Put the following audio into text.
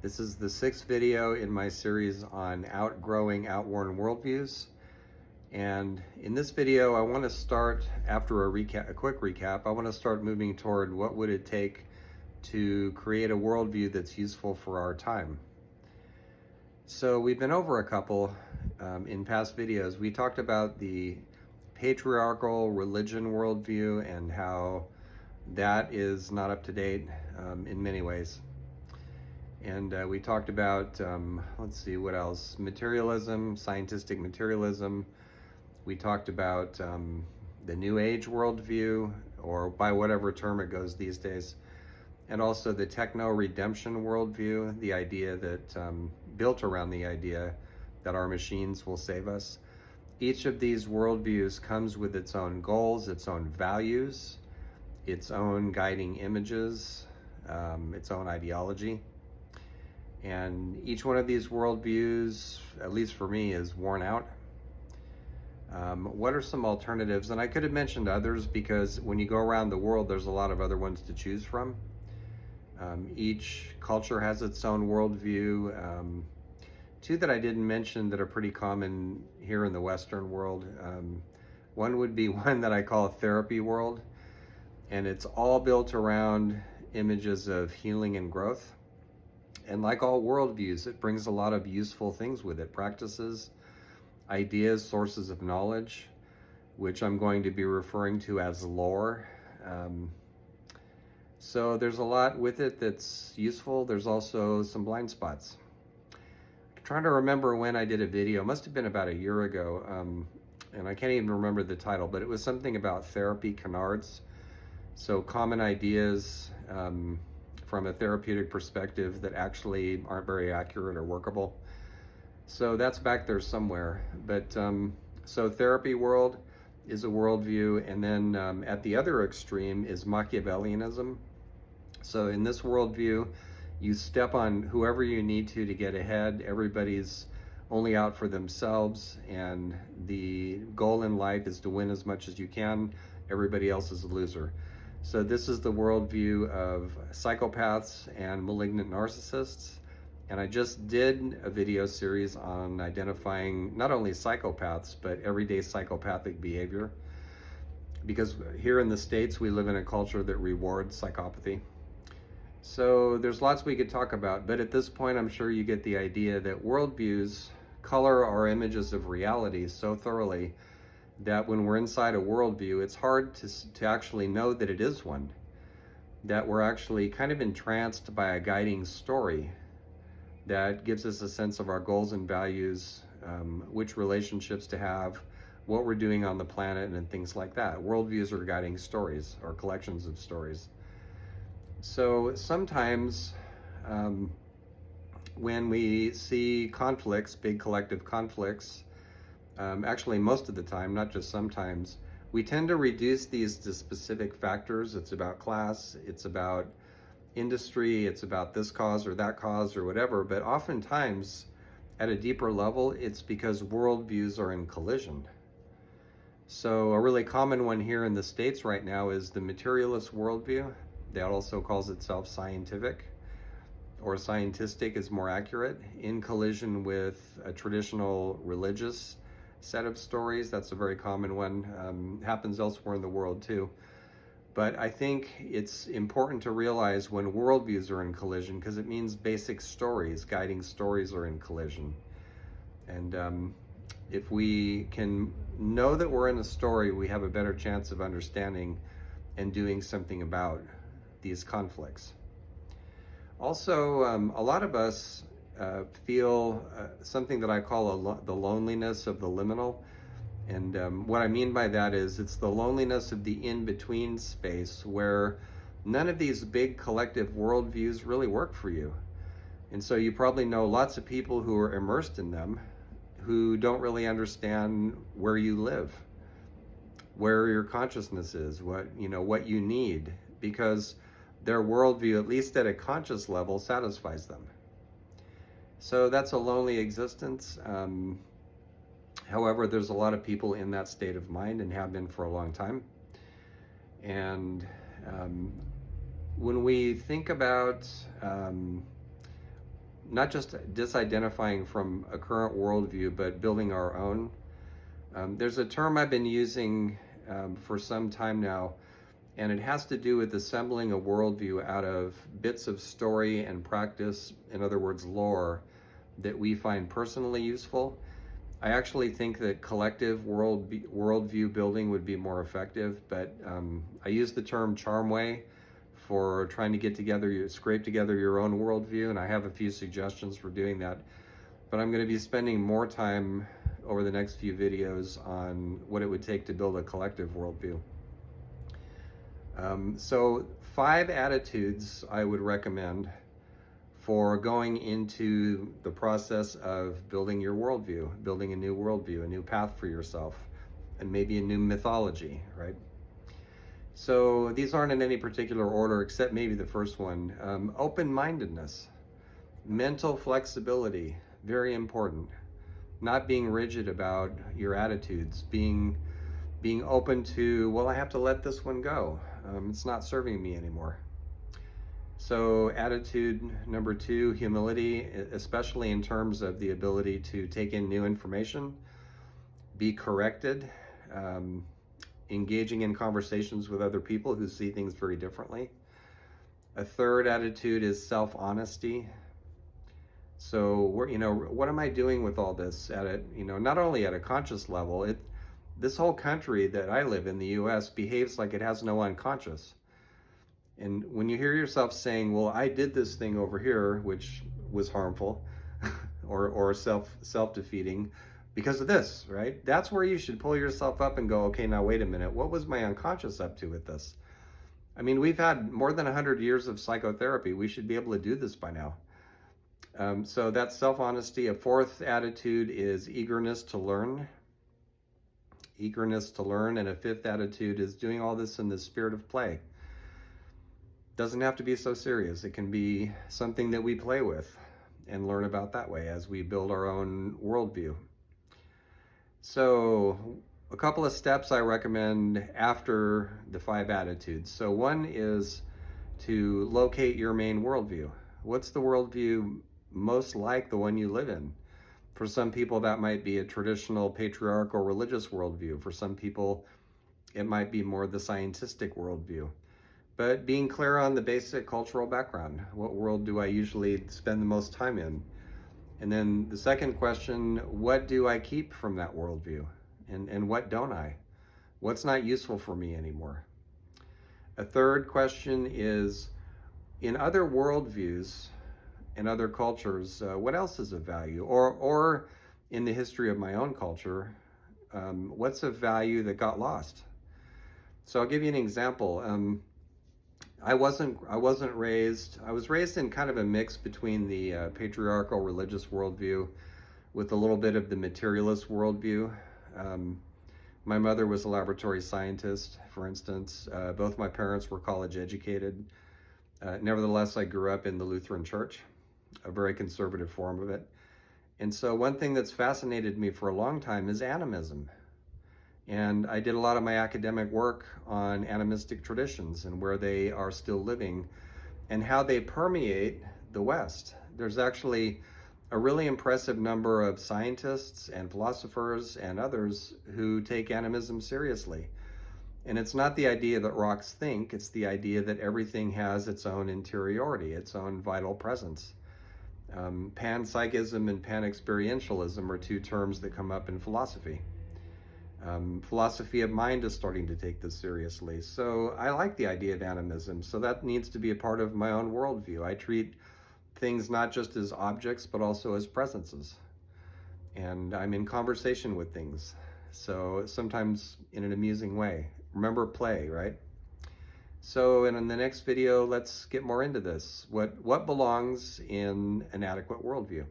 This is the sixth video in my series on outgrowing outworn worldviews. And in this video, I want to start, after a quick recap, I want to start moving toward what would it take to create a worldview that's useful for our time. So we've been over a couple in past videos. We talked about the patriarchal religion worldview and how that is not up to date in many ways. And we talked about, let's see, what else? Materialism, scientific materialism. We talked about the New Age worldview, or by whatever term it goes these days. And also the techno-redemption worldview, the idea that, built around the idea that our machines will save us. Each of these worldviews comes with its own goals, its own values, its own guiding images, its own ideology. And each one of these worldviews, at least for me, is worn out. What are some alternatives? And I could have mentioned others, because when you go around the world, there's a lot of other ones to choose from. Each culture has its own worldview. Two that I didn't mention that are pretty common here in the Western world. One would be one that I call a therapy world, and it's all built around images of healing and growth. And like all worldviews, it brings a lot of useful things with it, practices, ideas, sources of knowledge, which I'm going to be referring to as lore. So there's a lot with it that's useful. There's also some blind spots. I'm trying to remember when I did a video, it must have been about a year ago, and I can't even remember the title, but it was something about therapy canards. So common ideas from a therapeutic perspective that actually aren't very accurate or workable. So that's back there somewhere. But so therapy world is a worldview, and then at the other extreme is Machiavellianism. So in this worldview, you step on whoever you need to get ahead. Everybody's only out for themselves, and the goal in life is to win as much as you can. Everybody else is a loser. So this is the worldview of psychopaths and malignant narcissists. And I just did a video series on identifying not only psychopaths, but everyday psychopathic behavior. Because here in the States, we live in a culture that rewards psychopathy. So there's lots we could talk about, but at this point, I'm sure you get the idea that worldviews color our images of reality so thoroughly that when we're inside a worldview, it's hard to actually know that it is one, that we're actually kind of entranced by a guiding story that gives us a sense of our goals and values, which relationships to have, what we're doing on the planet, and things like that. Worldviews are guiding stories, or collections of stories. So sometimes when we see conflicts, big collective conflicts, actually most of the time, not just sometimes, we tend to reduce these to specific factors. It's about class, it's about industry, it's about this cause or that cause or whatever, but oftentimes at a deeper level, it's because worldviews are in collision. So a really common one here in the States right now is the materialist worldview. That also calls itself scientific, or scientistic is more accurate, in collision with a traditional religious set of stories. That's a very common one. Happens elsewhere in the world too. But I think it's important to realize when worldviews are in collision, because it means basic stories, guiding stories are in collision. And if we can know that we're in a story, we have a better chance of understanding and doing something about these conflicts. Also, a lot of us feel something that I call the loneliness of the liminal. And what I mean by that is it's the loneliness of the in-between space where none of these big collective worldviews really work for you. And so you probably know lots of people who are immersed in them who don't really understand where you live, where your consciousness is, what you need, because their worldview, at least at a conscious level, satisfies them. So that's a lonely existence. However, there's a lot of people in that state of mind and have been for a long time. And when we think about not just disidentifying from a current worldview, but building our own. There's a term I've been using for some time now, and it has to do with assembling a worldview out of bits of story and practice, in other words, lore, that we find personally useful. I actually think that collective worldview building would be more effective, but I use the term charm way for trying to get together, scrape together your own worldview, and I have a few suggestions for doing that. But I'm going to be spending more time over the next few videos on what it would take to build a collective worldview. So 5 attitudes I would recommend for going into the process of building your worldview, building a new worldview, a new path for yourself, and maybe a new mythology, right? So these aren't in any particular order, except maybe the first one. Open-mindedness, mental flexibility, very important. Not being rigid about your attitudes, being open to, well, I have to let this one go. It's not serving me anymore. So attitude number 2, humility, especially in terms of the ability to take in new information, be corrected, engaging in conversations with other people who see things very differently. A third attitude is self-honesty. So what am I doing with all this not only at a conscious level, this whole country that I live in, the US, behaves like it has no unconscious. And when you hear yourself saying, well, I did this thing over here, which was harmful or self-defeating because of this, right? That's where you should pull yourself up and go, okay, now wait a minute. What was my unconscious up to with this? I mean, we've had more than 100 years of psychotherapy. We should be able to do this by now. So that's self-honesty. A fourth attitude is eagerness to learn. Eagerness to learn. And a fifth attitude is doing all this in the spirit of play. Doesn't have to be so serious. It can be something that we play with and learn about that way as we build our own worldview. So a couple of steps I recommend after the 5 attitudes. So one is to locate your main worldview. What's the worldview most like the one you live in? For some people, that might be a traditional patriarchal religious worldview. For some people, it might be more the scientific worldview. But being clear on the basic cultural background. What world do I usually spend the most time in? And then the second question, what do I keep from that worldview? And what don't I? What's not useful for me anymore? A third question is, in other worldviews and other cultures, what else is of value? Or in the history of my own culture, what's of value that got lost? So I'll give you an example. I was raised in kind of a mix between the patriarchal religious worldview with a little bit of the materialist worldview. My mother was a laboratory scientist, for instance. Both my parents were college educated. Nevertheless, I grew up in the Lutheran Church, a very conservative form of it. And so one thing that's fascinated me for a long time is animism. And I did a lot of my academic work on animistic traditions and where they are still living and how they permeate the West. There's actually a really impressive number of scientists and philosophers and others who take animism seriously. And it's not the idea that rocks think, it's the idea that everything has its own interiority, its own vital presence. Panpsychism and panexperientialism are 2 terms that come up in philosophy. Philosophy of mind is starting to take this seriously. So I like the idea of animism. So that needs to be a part of my own worldview. I treat things not just as objects, but also as presences. And I'm in conversation with things. So sometimes in an amusing way. Remember, play, right? So in the next video, let's get more into this. What belongs in an adequate worldview?